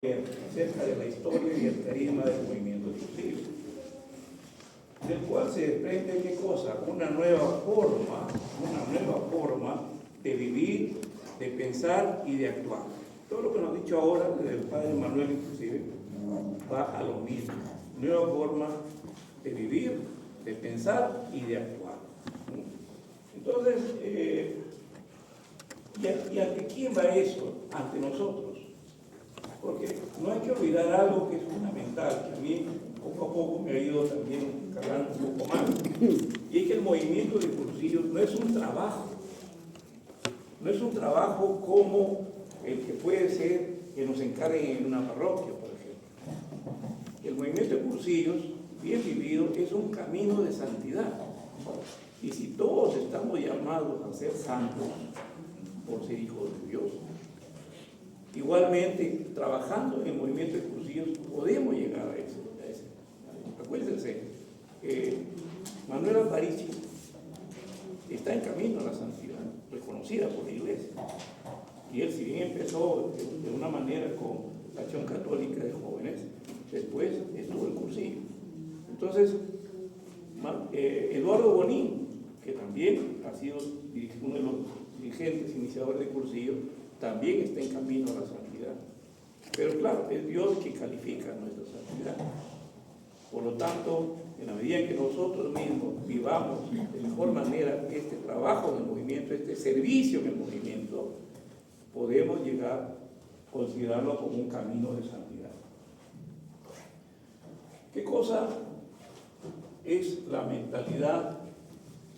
acerca de la historia y el carisma del movimiento discursivo, del cual se desprende ¿qué cosa? Una nueva forma de vivir, de pensar y de actuar. Todo lo que nos ha dicho ahora, desde el padre Manuel inclusive, va a lo mismo. Nueva forma de vivir, de pensar y de actuar. Entonces, ¿y ante quién va eso? Ante nosotros. Porque no hay que olvidar algo que es fundamental, que a mí poco a poco me ha ido también cargando un poco más. Y es que el movimiento de cursillos no es un trabajo. No es un trabajo como el que puede ser que nos encarguen en una parroquia, por ejemplo. El movimiento de cursillos, bien vivido, es un camino de santidad. Y si todos estamos llamados a ser santos por ser hijos de Dios, igualmente, trabajando en el movimiento de cursillos, podemos llegar a ese. Acuérdense, Manuel Aparici está en camino a la santidad, reconocida por la Iglesia. Y él, si bien empezó de una manera con la Acción Católica de Jóvenes, después estuvo en cursillo. Entonces, Eduardo Bonín, que también ha sido uno de los dirigentes, iniciadores de cursillo, también está en camino a la santidad. Pero claro, es Dios quien califica nuestra santidad. Por lo tanto, en la medida en que nosotros mismos vivamos de mejor manera este trabajo en el movimiento, este servicio en el movimiento, podemos llegar a considerarlo como un camino de santidad. ¿Qué cosa es la mentalidad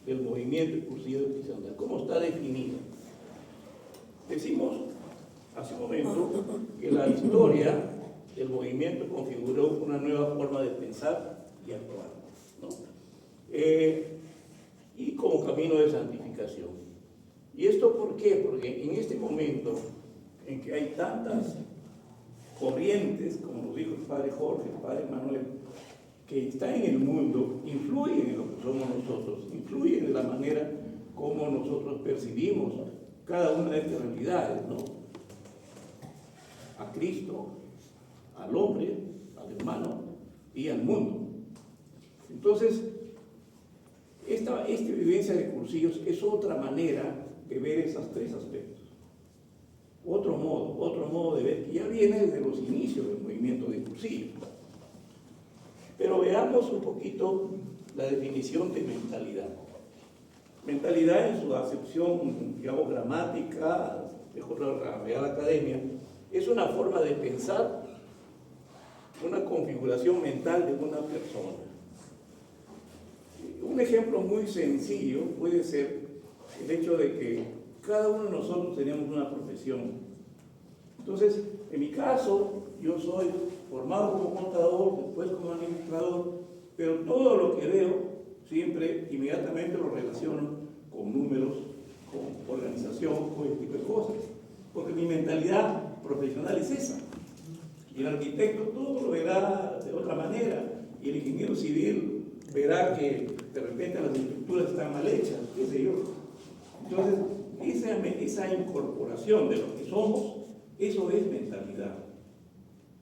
del movimiento de cursillo de cristiandad? ¿Cómo está definida? Decimos hace un momento que la historia del movimiento configuró una nueva forma de pensar y actuar, ¿no? Y como camino de santificación. ¿Y esto por qué? Porque en este momento en que hay tantas corrientes, como nos dijo el padre Jorge, el padre Manuel, que están en el mundo, influyen en lo que somos nosotros, influyen en la manera como nosotros percibimos cada una de estas realidades, ¿no? A Cristo, al hombre, al hermano y al mundo. Entonces, esta vivencia de cursillos es otra manera de ver esos tres aspectos. Otro modo de ver que ya viene desde los inicios del movimiento de cursillos. Pero veamos un poquito la definición de mentalidad. Mentalidad en su acepción, digamos, gramática, mejor la Real Academia, es una forma de pensar, una configuración mental de una persona. Un ejemplo muy sencillo puede ser el hecho de que cada uno de nosotros tenemos una profesión. Entonces, en mi caso, yo soy formado como contador, después como administrador, pero todo lo que veo siempre inmediatamente lo relaciono con números, con organización, con este tipo de cosas, porque mi mentalidad profesional es esa. Y el arquitecto todo lo verá de otra manera, y el ingeniero civil verá que de repente las estructuras están mal hechas, qué sé yo. Entonces, esa incorporación de lo que somos, eso es mentalidad,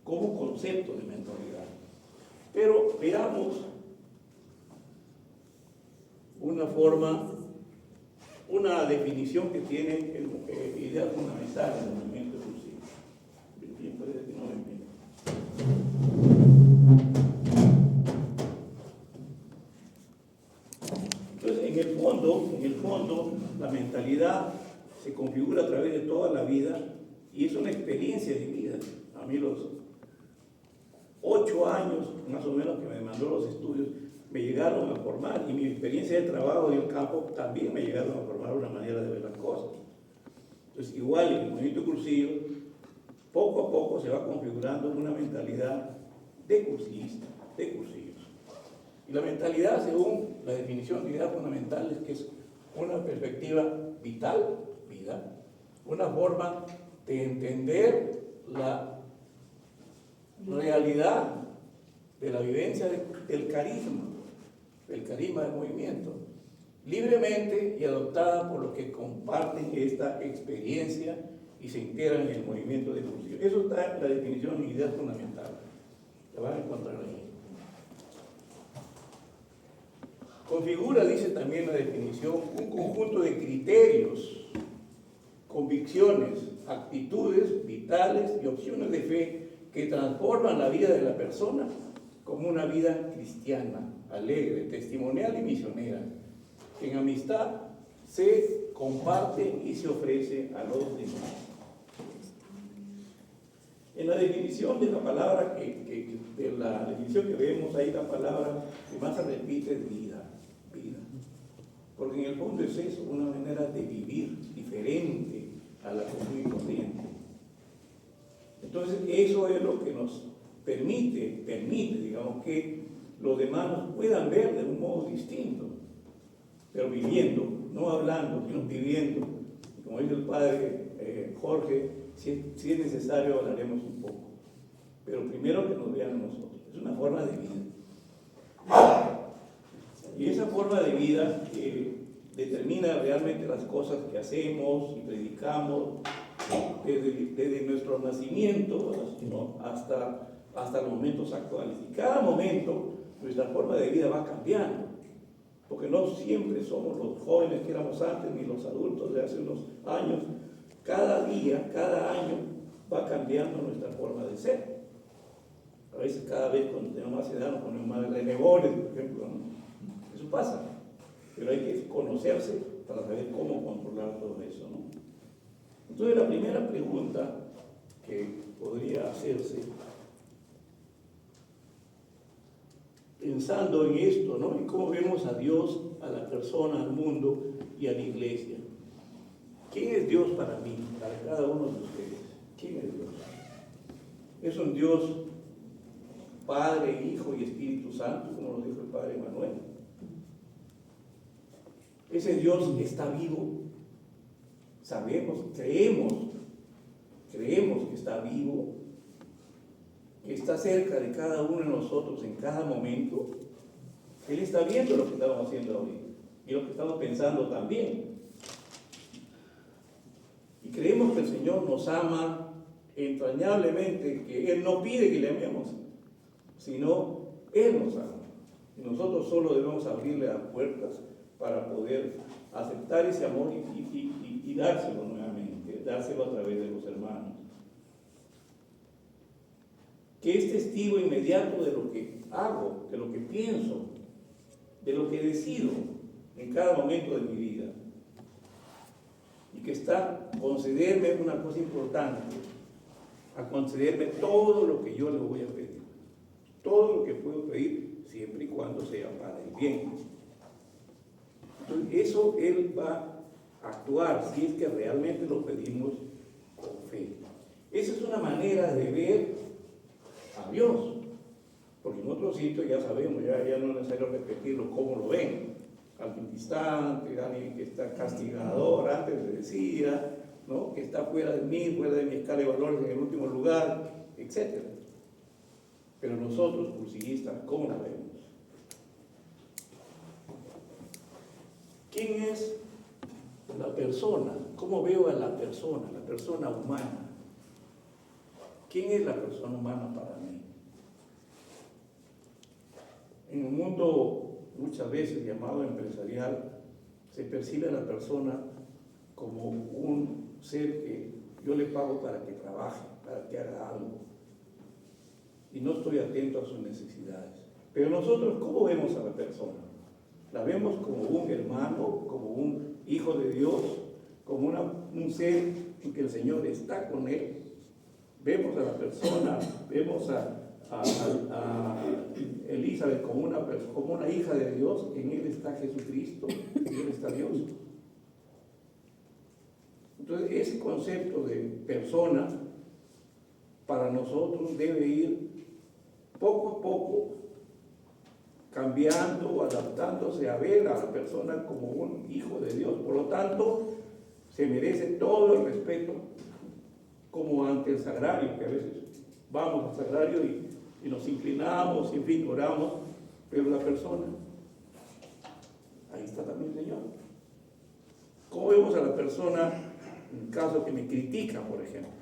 como concepto de mentalidad. Pero veamos una definición que tiene ideas fundamentales del movimiento de cursillo. Bien, parece que no me entiendo. Entonces, en el fondo, la mentalidad se configura a través de toda la vida y es una experiencia de vida. A mí los 8 años, más o menos, que me mandó los estudios, me llegaron a formar, y mi experiencia de trabajo en el campo también me llegaron a formar una manera de ver las cosas. Entonces, igual en el movimiento cursillo, poco a poco se va configurando una mentalidad de cursillista, de cursillos. Y la mentalidad, según la definición de ideas fundamentales, que es una perspectiva vital, vida, una forma de entender la realidad de la vivencia del carisma del movimiento, libremente y adoptada por los que comparten esta experiencia y se integran en el movimiento de evolución. Eso está en la definición de unidad fundamental. La van a encontrar ahí. Configura, dice también la definición, un conjunto de criterios, convicciones, actitudes vitales y opciones de fe que transforman la vida de la persona como una vida cristiana, alegre, testimonial y misionera, que en amistad se comparte y se ofrece a los demás. En la definición de la palabra, de la definición que vemos ahí, la palabra que más se repite es vida, vida. Porque en el fondo es eso, una manera de vivir diferente a la común y corriente. Entonces, eso es lo que nos permite, digamos, que los demás nos puedan ver de un modo distinto, pero viviendo, no hablando, sino viviendo. Como dice el padre Jorge, si es necesario hablaremos un poco, pero primero que nos vean a nosotros. Es una forma de vida. Y esa forma de vida determina realmente las cosas que hacemos y predicamos desde nuestro nacimiento, ¿no? hasta los momentos actuales. Y cada momento nuestra forma de vida va cambiando, porque no siempre somos los jóvenes que éramos antes ni los adultos de hace unos años. Cada día, cada año va cambiando nuestra forma de ser. A veces cada vez cuando tenemos más edad nos ponemos más renegores, por ejemplo, ¿no? Eso pasa, pero hay que conocerse para saber cómo controlar todo eso, ¿no? Entonces la primera pregunta que podría hacerse, pensando en esto, ¿no? En cómo vemos a Dios, a la persona, al mundo y a la iglesia. ¿Quién es Dios para mí, para cada uno de ustedes? ¿Quién es Dios? Es un Dios Padre, Hijo y Espíritu Santo, como lo dijo el Padre Manuel. Ese Dios está vivo. Sabemos, creemos que está vivo, que está cerca de cada uno de nosotros en cada momento. Él está viendo lo que estamos haciendo hoy y lo que estamos pensando también. Y creemos que el Señor nos ama entrañablemente, que Él no pide que le amemos, sino Él nos ama. Y nosotros solo debemos abrirle las puertas para poder aceptar ese amor y dárselo nuevamente, dárselo a través de los hermanos. Que es testigo inmediato de lo que hago, de lo que pienso, de lo que decido en cada momento de mi vida. Y que está a concederme una cosa importante, a concederme todo lo que yo le voy a pedir. Todo lo que puedo pedir, siempre y cuando sea para el bien. Entonces, eso Él va a actuar si es que realmente lo pedimos con fe. Esa es una manera de ver a Dios, porque en otros sitios ya sabemos, ya no es necesario repetirlo, cómo lo ven. Alguien distante, alguien que está castigador, antes le decía, ¿no? Que está fuera de mí, fuera de mi escala de valores, en el último lugar, etc. Pero nosotros, cursillistas, ¿cómo lo vemos? ¿Quién es la persona? ¿Cómo veo a la persona humana? ¿Quién es la persona humana para mí? En un mundo muchas veces llamado empresarial, se percibe a la persona como un ser que yo le pago para que trabaje, para que haga algo, y no estoy atento a sus necesidades. Pero nosotros, ¿cómo vemos a la persona? La vemos como un hermano, como un hijo de Dios, como un ser en que el Señor está con él. Vemos a la persona, vemos a Elizabeth como una hija de Dios, en él está Jesucristo, en él está Dios. Entonces, ese concepto de persona para nosotros debe ir poco a poco cambiando, adaptándose a ver a la persona como un hijo de Dios. Por lo tanto, se merece todo el respeto, como ante el sagrario, que a veces vamos al sagrario y nos inclinamos, y en fin, oramos, pero la persona, ahí está también el Señor. ¿Cómo vemos a la persona un caso que me critica, por ejemplo.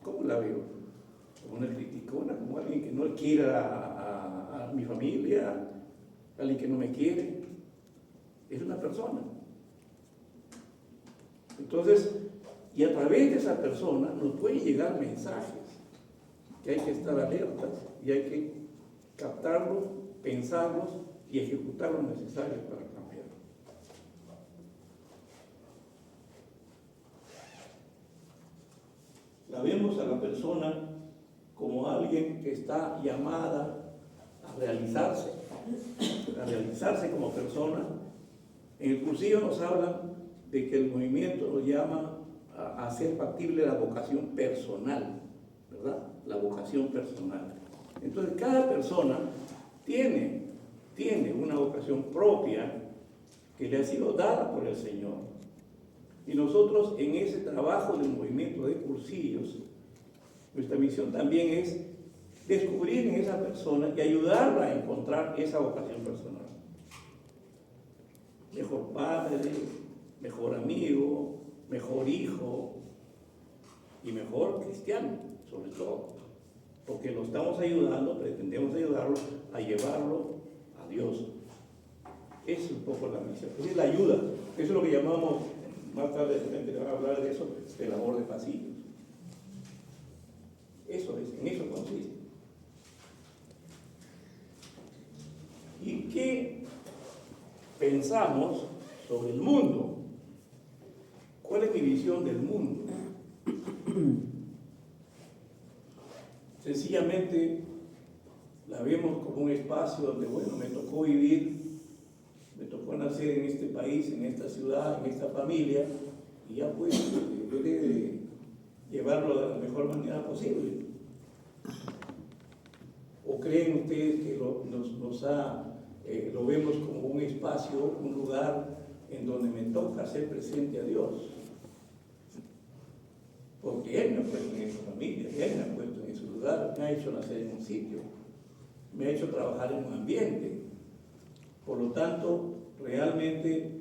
¿Cómo la veo? Como una criticona, como alguien que no quiere a mi familia, alguien que no me quiere. Es una persona. Entonces, y a través de esa persona nos pueden llegar mensajes que hay que estar alertas y hay que captarlos, pensarlos y ejecutar lo necesario para cambiar. La vemos a la persona como alguien que está llamada a realizarse como persona. En el cursillo nos hablan de que el movimiento nos llama a hacer factible la vocación personal, ¿verdad? La vocación personal. Entonces, cada persona tiene una vocación propia que le ha sido dada por el Señor. Y nosotros, en ese trabajo del movimiento de cursillos, nuestra misión también es descubrir en esa persona y ayudarla a encontrar esa vocación personal. Mejor padre, mejor amigo, mejor hijo y mejor cristiano, sobre todo, porque lo estamos ayudando, pretendemos ayudarlo a llevarlo a Dios. Esa es un poco la misión, esa es la ayuda. Eso es lo que llamamos, más tarde se va a hablar de eso, de labor de pasillos. Eso es, en eso consiste. ¿Y qué pensamos sobre el mundo? ¿Cuál es mi visión del mundo? Sencillamente la vemos como un espacio donde, bueno, me tocó vivir, me tocó nacer en este país, en esta ciudad, en esta familia, y ya pues debe llevarlo de la mejor manera posible. ¿O creen ustedes que lo vemos como un espacio, un lugar en donde me toca hacer presente a Dios? Porque Él me ha puesto en esa familia, Él me ha puesto en ese lugar, me ha hecho nacer en un sitio, me ha hecho trabajar en un ambiente. Por lo tanto, realmente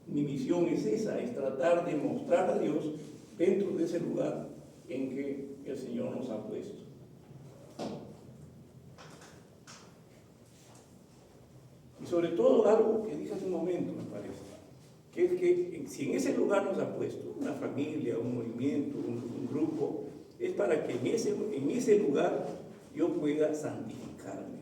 mi misión es esa, es tratar de mostrar a Dios dentro de ese lugar en que el Señor nos ha puesto. Y sobre todo algo que dije hace un momento, me parece, que es que si en ese lugar nos ha puesto una familia, un movimiento, un grupo, es para que en ese lugar yo pueda santificarme,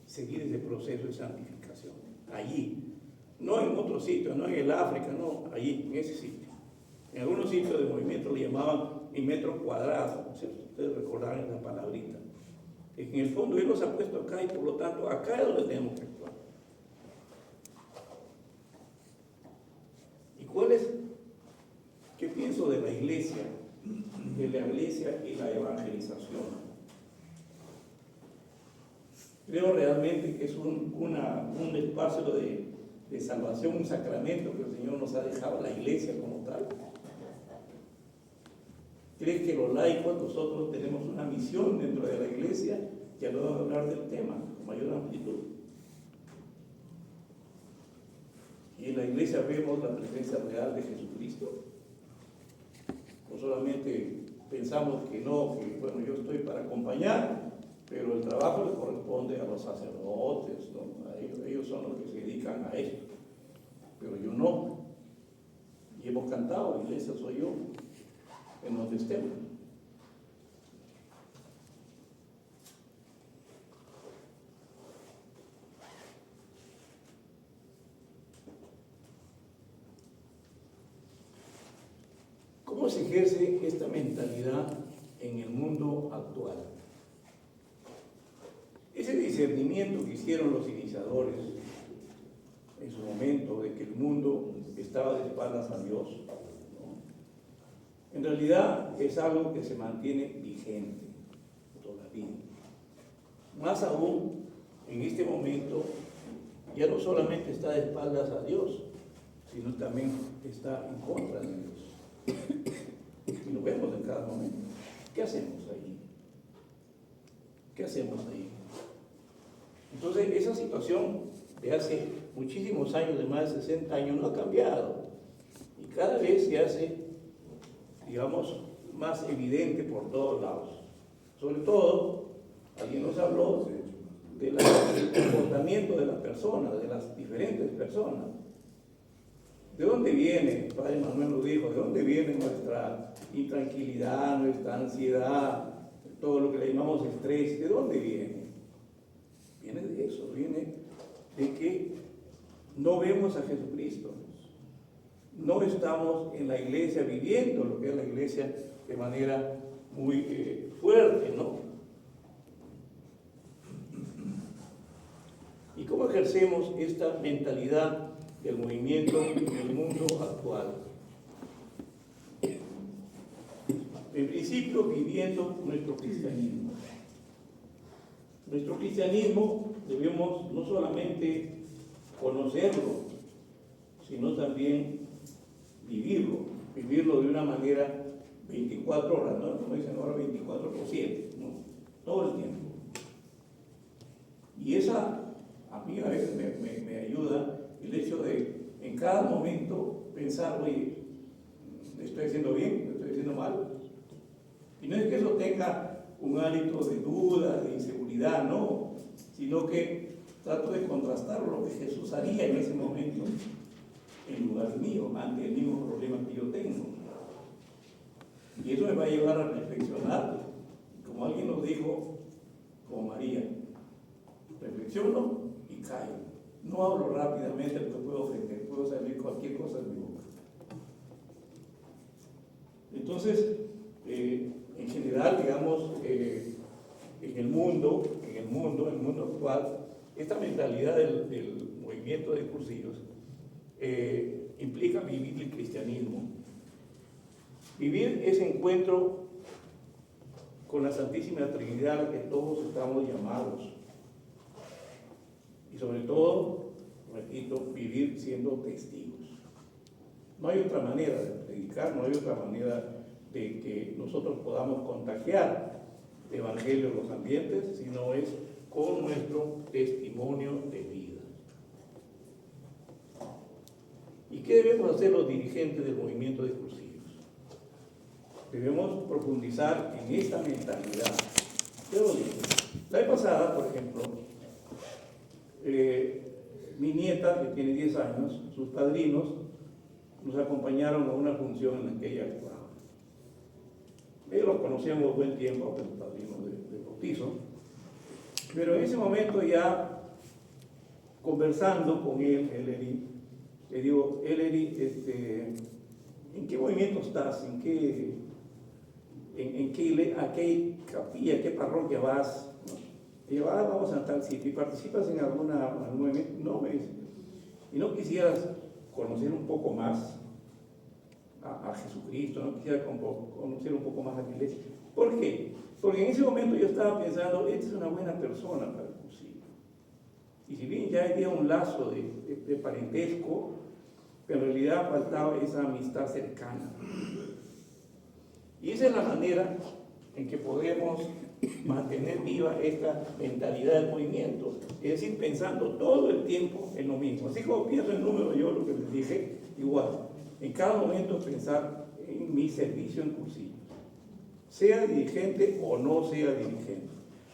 seguir ese proceso de santificación, allí, no en otro sitio, no en el África, no, allí, en ese sitio. En algunos sitios de movimiento le llamaban en metro cuadrado, ¿cierto? Ustedes recordarán esa palabrita. En el fondo Él nos ha puesto acá y por lo tanto acá es donde tenemos que actuar. ¿Qué pienso de la iglesia y la evangelización? Creo realmente que es un espacio de salvación, un sacramento que el Señor nos ha dejado, la iglesia como tal. ¿Cree que los laicos, nosotros tenemos una misión dentro de la iglesia? Ya lo vamos a hablar del tema con mayor amplitud. Y en la iglesia vemos la presencia real de Jesucristo. No solamente pensamos que no, que bueno, yo estoy para acompañar, pero el trabajo le corresponde a los sacerdotes, ¿no? Ellos son los que se dedican a esto, pero yo no. Y hemos cantado, la iglesia soy yo, en donde estemos. ¿Cómo se ejerce esta mentalidad en el mundo actual? Ese discernimiento que hicieron los iniciadores en su momento de que el mundo estaba de espaldas a Dios, ¿no? En realidad es algo que se mantiene vigente todavía. Más aún, en este momento, ya no solamente está de espaldas a Dios, sino también está en contra de Dios. Y lo vemos en cada momento. ¿Qué hacemos ahí? ¿Qué hacemos ahí? Entonces, esa situación de hace muchísimos años, de más de 60 años, no ha cambiado. Y cada vez se hace digamos, más evidente por todos lados. Sobre todo, alguien nos habló del comportamiento de las personas, de las diferentes personas. ¿De dónde viene? El Padre Manuel lo dijo, ¿de dónde viene nuestra intranquilidad, nuestra ansiedad, todo lo que le llamamos estrés? ¿De dónde viene? Viene de eso, viene de que no vemos a Jesucristo. No estamos en la iglesia viviendo lo que es la iglesia de manera muy fuerte, ¿no? ¿Y cómo ejercemos esta mentalidad del movimiento en el mundo actual? En principio, viviendo nuestro cristianismo. Nuestro cristianismo debemos no solamente conocerlo, sino también vivirlo de una manera 24 horas, ¿no? Como dicen ahora, 24/7, ¿no? Todo el tiempo. Y esa, a mí a veces me ayuda el hecho de en cada momento pensar, oye, ¿estoy haciendo bien? ¿Estoy haciendo mal? Y no es que eso tenga un hálito de duda, de inseguridad, no, sino que trato de contrastar lo que Jesús haría en ese momento en lugar mío, ante el mismo problema que yo tengo. Y eso me va a llevar a reflexionar, como alguien nos dijo, como María, reflexiono y caigo. No hablo rápidamente porque puedo ofender, puedo salir cualquier cosa de mi boca. Entonces, en general, digamos, en el mundo actual, esta mentalidad del movimiento de cursillos implica vivir el cristianismo. Vivir ese encuentro con la Santísima Trinidad a la que todos estamos llamados. Y sobre todo, repito, vivir siendo testigos. No hay otra manera de predicar, no hay otra manera de que nosotros podamos contagiar el Evangelio en los ambientes, sino es con nuestro testimonio de vida. ¿Y qué debemos hacer los dirigentes del movimiento de cursillos? Debemos profundizar en esta mentalidad. Yo lo digo. La vez pasada, por ejemplo, mi nieta, que tiene 10 años, sus padrinos, nos acompañaron a una función en la que ella actuaba. Ellos los conocíamos buen tiempo, los padrinos de bautizo, pero en ese momento ya conversando con él, Eleri, le digo, Eleri, ¿en qué movimiento estás? ¿A qué capilla, a qué parroquia vas? Y yo, vamos a tal sitio. ¿Y participas en algún movimiento? No, me dice. ¿Y no quisieras conocer un poco más a Jesucristo? ¿No quisieras conocer un poco más a la iglesia? ¿Por qué? Porque en ese momento yo estaba pensando, esta es una buena persona para el cursillo. Y si bien ya había un lazo de parentesco, pero en realidad faltaba esa amistad cercana. Y esa es la manera en que podemos mantener viva esta mentalidad del movimiento, es decir, pensando todo el tiempo en lo mismo. Así como pienso en número, yo lo que les dije, igual, en cada momento pensar en mi servicio en cursillo, sea dirigente o no sea dirigente.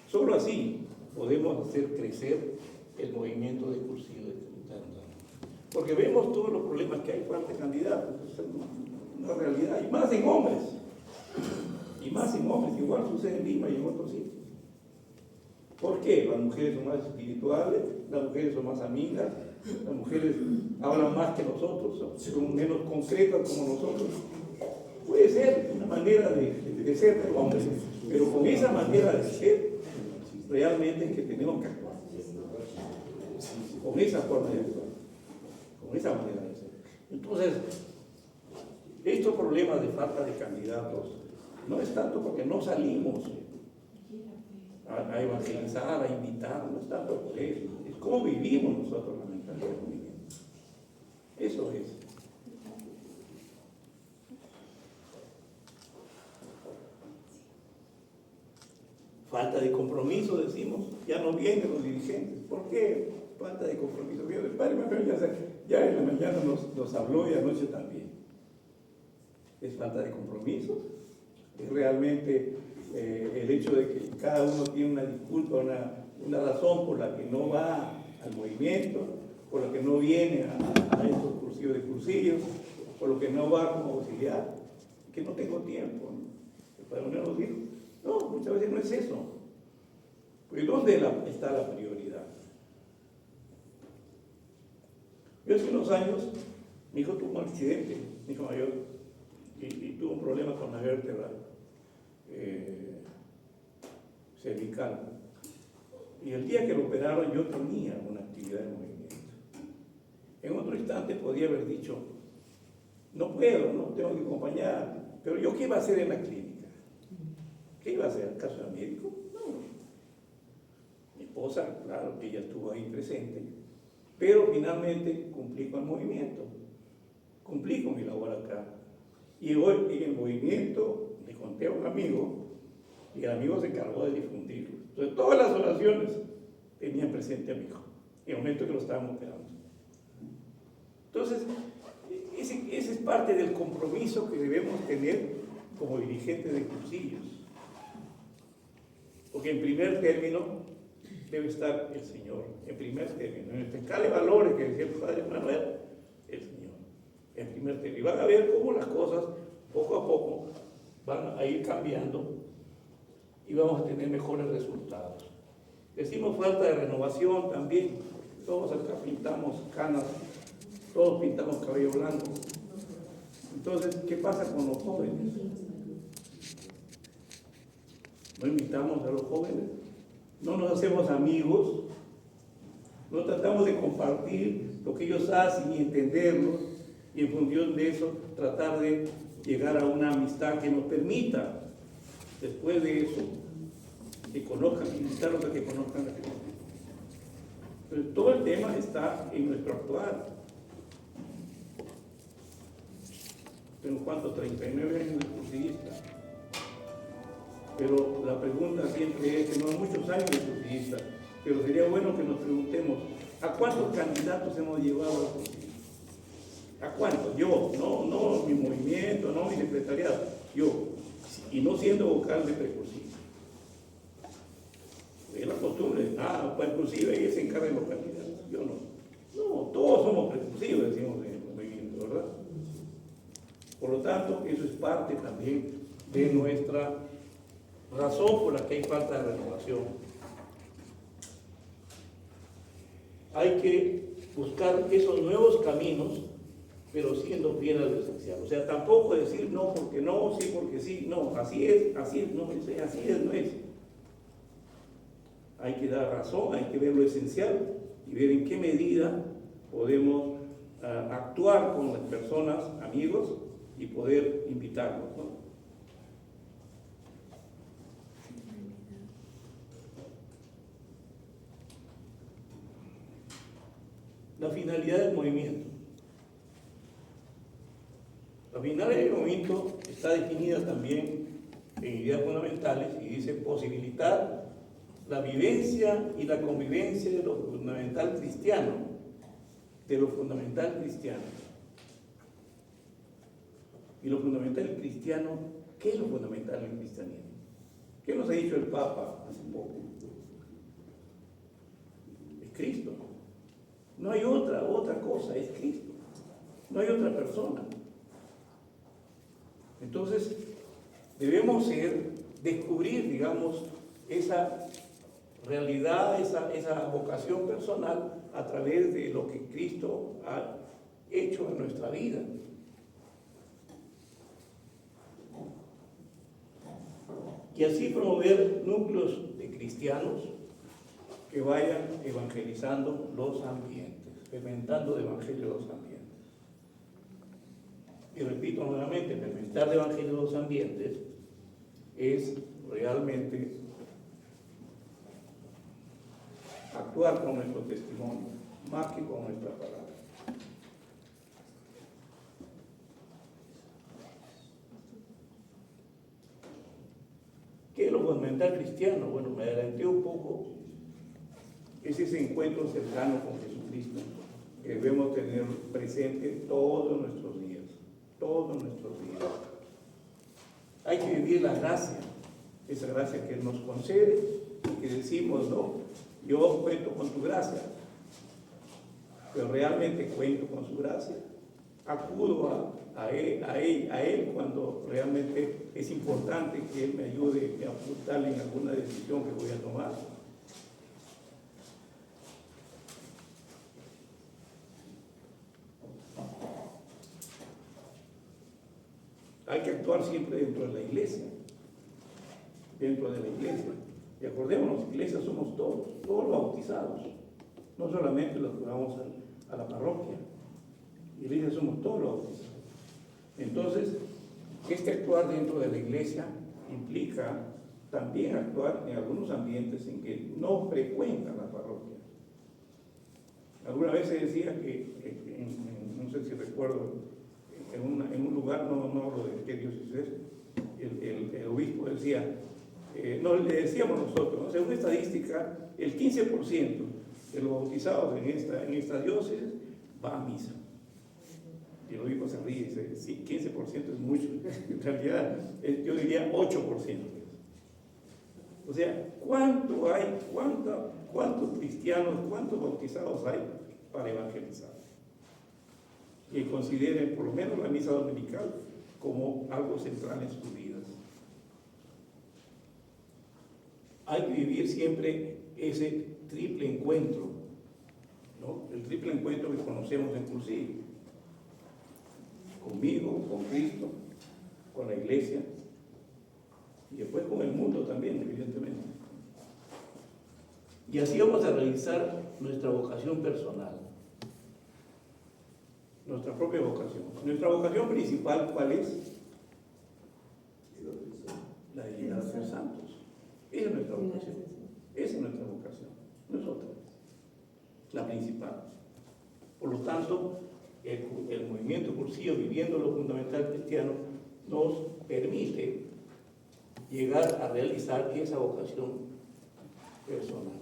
Solo así podemos hacer crecer el movimiento de cursillo de Trinitario. Porque vemos todos los problemas que hay, falta de candidatos, es una realidad, y más en hombres. Igual sucede en Lima y en otros sitios. ¿Por qué? Las mujeres son más espirituales, las mujeres son más amigas, las mujeres hablan más que nosotros, son menos concretas como nosotros. Puede ser una manera de ser del hombre, pero con esa manera de ser, realmente es que tenemos que actuar. Con esa forma de actuar, con esa manera de ser. Entonces, estos problemas de falta de candidatos no es tanto porque no salimos a evangelizar, a invitar, no es tanto por eso, es cómo vivimos nosotros la mentalidad del movimiento. Eso es. Falta de compromiso, decimos, ya no vienen los dirigentes. ¿Por qué? Falta de compromiso. El Padre Manuel ya en la mañana nos habló y anoche también. es falta de compromiso, es realmente el hecho de que cada uno tiene una disculpa, una razón por la que no va al movimiento, por la que no viene a estos cursillos de cursillos, por lo que no va como auxiliar, que no tengo tiempo, ¿no? El Padre Manuel nos dijo, no, muchas veces no es eso. Pues ¿dónde está la prioridad? Yo hace unos años, mi hijo tuvo un accidente, mi hijo mayor, y tuvo un problema con la vértebra cervical. Y el día que lo operaron yo tenía una actividad de movimiento. En otro instante podía haber dicho, no puedo, no tengo que acompañar, pero yo ¿qué iba a hacer en la clínica? ¿Qué iba a hacer? ¿Acaso era médico? No. Mi esposa, claro, ella estuvo ahí presente, pero finalmente cumplí con el movimiento, cumplí con mi labor acá. Y hoy en el movimiento le conté a un amigo, y el amigo se encargó de difundirlo. Entonces todas las oraciones tenían presente a mi hijo, en el momento que lo estaban operando. Entonces, ese es parte del compromiso que debemos tener como dirigentes de cursillos. Porque en primer término debe estar el Señor, en primer término. En el escala de valores que decía el Padre Manuel, el Señor, en primer término. Y van a ver cómo las cosas, poco a poco, van a ir cambiando y vamos a tener mejores resultados. Decimos falta de renovación también. Todos acá pintamos canas, todos pintamos cabello blanco. Entonces, ¿qué pasa con los jóvenes? ¿No invitamos a los jóvenes? ¿No nos hacemos amigos? ¿No tratamos de compartir lo que ellos hacen y entenderlo? Y en función de eso, tratar de llegar a una amistad que nos permita, después de eso, que conozcan, invitarlos a que conozcan la Cristo. Entonces, todo el tema está en nuestro actuar. Tengo cuánto, 39 años de cursillista. Pero la pregunta siempre es, tenemos muchos años de cursillista, pero sería bueno que nos preguntemos, ¿a cuántos candidatos hemos llevado a la cursilla? ¿A cuántos? Yo, no mi movimiento, no mi secretariado, yo, y no siendo vocal de precursilla. Es la costumbre, para inclusive ella se encarga de los candidatos, yo no. No, todos somos precursivos, decimos en el movimiento, ¿verdad? Por lo tanto, eso es parte también de nuestra razón por la que hay falta de renovación. Hay que buscar esos nuevos caminos, pero siendo fiel a lo esencial. O sea, tampoco decir no porque no, sí porque sí, no, así es, no es, así es, no es. Hay que dar razón, hay que ver lo esencial y ver en qué medida podemos actuar con las personas, amigos, y poder invitarlos, ¿no? La finalidad del movimiento. La finalidad del movimiento está definida también en ideas fundamentales y dice posibilitar la vivencia y la convivencia de lo fundamental cristiano, de lo fundamental cristiano. Y lo fundamental cristiano, ¿qué es lo fundamental en el cristianismo? ¿Qué nos ha dicho el Papa hace poco? Es Cristo. No hay otra cosa, es Cristo. No hay otra persona. Entonces, debemos descubrir, digamos, esa realidad, esa vocación personal a través de lo que Cristo ha hecho en nuestra vida. Y así promover núcleos de cristianos que vayan evangelizando los ambientes, fermentando de evangelio los ambientes. Y repito nuevamente, fermentar de evangelio los ambientes es realmente actuar con nuestro testimonio, más que con nuestra palabra. ¿Qué es lo fundamental cristiano? Bueno, me adelanté un poco. Es ese encuentro cercano con Jesucristo que debemos tener presente todos nuestros días, todos nuestros días. Hay que vivir la gracia, esa gracia que Él nos concede, que decimos, no, yo cuento con tu gracia, pero realmente cuento con su gracia. Acudo a él cuando realmente es importante que Él me ayude a apuntarle en alguna decisión que voy a tomar. Hay que actuar siempre dentro de la iglesia, Y acordémonos, iglesia somos todos los bautizados, no solamente los que vamos a la parroquia. Iglesia somos todos los bautizados. Entonces, este actuar dentro de la iglesia implica también actuar en algunos ambientes en que no frecuentan la parroquia. Alguna vez se decía que no sé si recuerdo, en un lugar, no hablo de qué diócesis es, el obispo decía, no le decíamos nosotros, ¿no? Según estadística, el 15% de los bautizados en esta diócesis va a misa. Y el obispo se ríe y dice, sí, 15% es mucho. En realidad, yo diría 8%. O sea, ¿cuántos cristianos, cuántos bautizados hay para evangelizar? Que consideren por lo menos la misa dominical como algo central en sus vidas. Hay que vivir siempre ese triple encuentro, ¿no? El triple encuentro que conocemos en Cursillo. Conmigo, con Cristo, con la iglesia y después con el mundo también, evidentemente. Y así vamos a realizar nuestra vocación personal, nuestra propia vocación. Nuestra vocación principal, ¿cuál es? La de llegar a ser santos. Esa es nuestra vocación. Esa es nuestra vocación, no es otra. La principal. Por lo tanto, el movimiento Cursillo, viviendo lo fundamental cristiano, nos permite llegar a realizar esa vocación personal.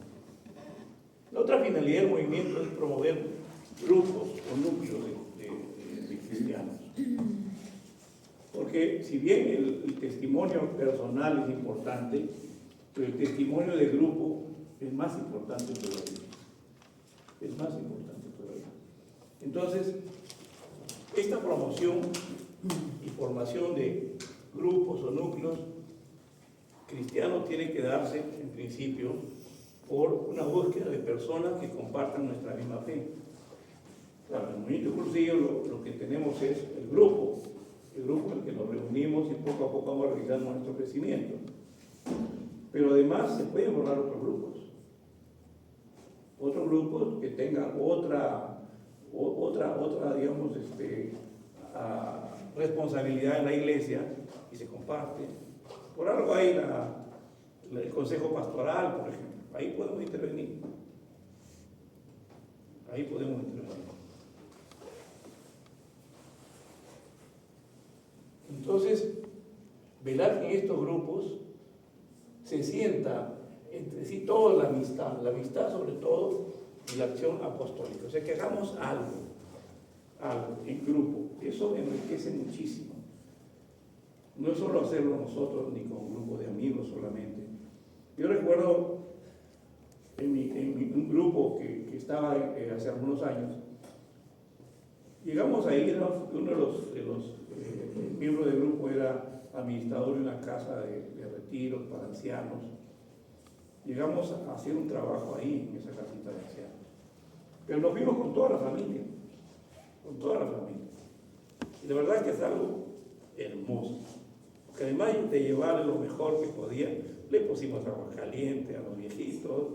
La otra finalidad del movimiento es promover grupos o núcleos de cristianos. Porque si bien el testimonio personal es importante, pero el testimonio de grupo es más importante todavía. Es más importante todavía. Entonces, esta promoción y formación de grupos o núcleos cristianos tiene que darse, en principio, por una búsqueda de personas que compartan nuestra misma fe. Claro, en el movimiento Cursillo lo que tenemos es el grupo en el que nos reunimos y poco a poco vamos realizando nuestro crecimiento. Pero además se pueden formar otros grupos que tengan otra digamos, responsabilidad en la iglesia y se comparte. Por algo hay el consejo pastoral, por ejemplo. Ahí podemos intervenir. Entonces, velar que en estos grupos se sienta entre sí toda la amistad sobre todo y la acción apostólica. O sea, que hagamos algo en grupo. Eso enriquece muchísimo. No es solo hacerlo nosotros ni con un grupo de amigos solamente. Yo recuerdo en un grupo que estaba hace algunos años, llegamos a ir, uno de los miembros del grupo era administrador de una casa de retiros para ancianos. Llegamos a hacer un trabajo ahí, en esa casita de ancianos. Pero nos vimos con toda la familia. Y la verdad es que es algo hermoso. Porque además de llevarle lo mejor que podía, le pusimos agua caliente a los viejitos.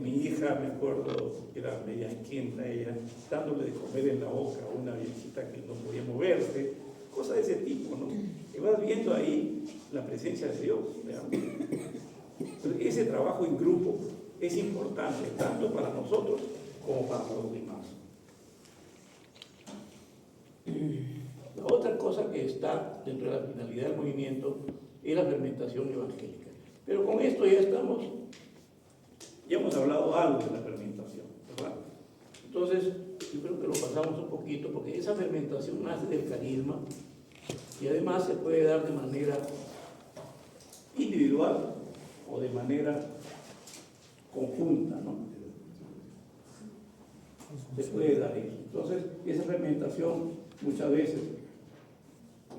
Mi hija, me acuerdo, era media inquieta ella, dándole de comer en la boca a una viejita que no podía moverse, cosas de ese tipo, ¿no? Y vas viendo ahí la presencia de Dios, ¿verdad? Entonces, ese trabajo en grupo es importante, tanto para nosotros como para los demás. La otra cosa que está dentro de la finalidad del movimiento es la fermentación evangélica. Pero con esto ya hemos hablado algo de la fermentación, ¿verdad? Entonces, yo creo que lo pasamos un poquito, porque esa fermentación nace del carisma y además se puede dar de manera individual o de manera conjunta, ¿no? Se puede dar eso. Entonces, esa fragmentación muchas veces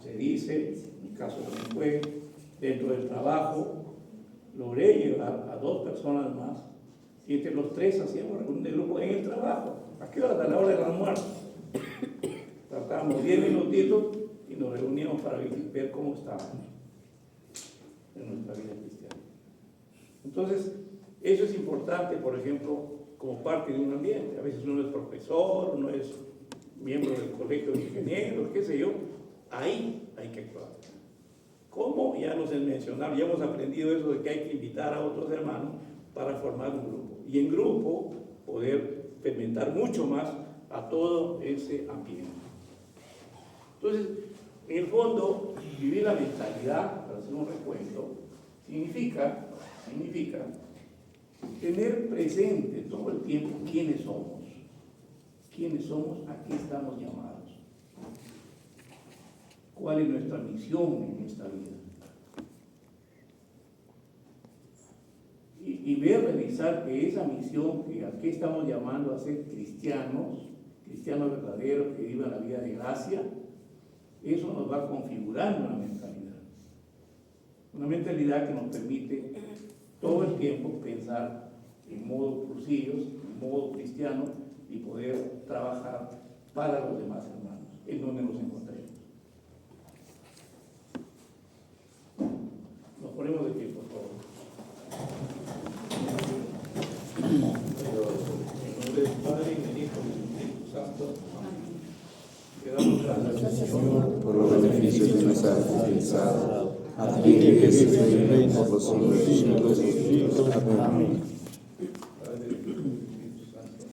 se dice, en mi caso también fue, dentro del trabajo, logré llevar a 2 personas más, y entre los 3 hacíamos reunión de grupo en el trabajo. Aquí a la hora del almuerzo. Tratábamos 10 minutitos y nos reuníamos para ver cómo estábamos en nuestra vida cristiana. Entonces, eso es importante, por ejemplo, como parte de un ambiente. A veces uno es profesor, uno es miembro del colegio de ingenieros, qué sé yo. Ahí hay que actuar. ¿Cómo? Ya nos mencionaron, ya hemos aprendido eso de que hay que invitar a otros hermanos para formar un grupo. Y en grupo poder fermentar mucho más a todo ese ambiente. Entonces, en el fondo, vivir la mentalidad, para hacer un recuento, significa tener presente todo el tiempo quiénes somos, a qué estamos llamados, cuál es nuestra misión en esta vida. Y ver, revisar que esa misión, que a qué estamos llamando a ser cristianos verdaderos que vivan la vida de gracia, eso nos va configurando una mentalidad que nos permite todo el tiempo pensar en modo crucillos, en modo cristiano, y poder trabajar para los demás hermanos, en donde nos encontremos. Nos ponemos de pie, por favor. En nombre del Padre, y del Hijo, y del Espíritu Santo. Amén. Le damos gracias, Señor, por los beneficios que nos has dispensado. A ti que es el reino por los siglos de los siglos. Amén.